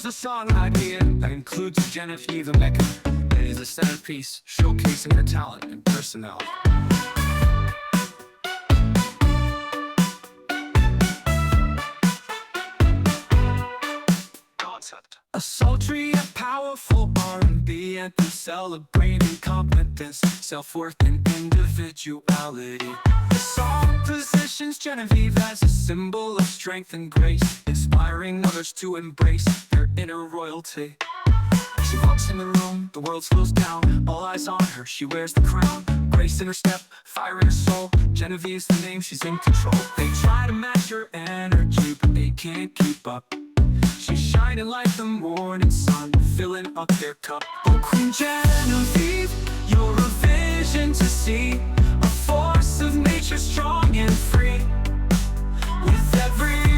Here's a song idea that includes Genevieve Mecca. It is a centerpiece showcasing her talent and personality. Concept. A sultry and powerful R&B anthem celebrating confidence, self-worth, and individuality. The song positions Genevieve as a symbol of strength and grace, inspiring others to embrace their inner royalty. She walks in the room, the world slows down, all eyes on her, she wears the crown. Grace in her step, fire in her soul, Genevieve's the name, she's in control. They try to match her energy, but they can't keep up. She's shining like the morning sun, filling up their cup. Oh, Queen Genevieve, you're a vision to see, a force of nature strong and free. With every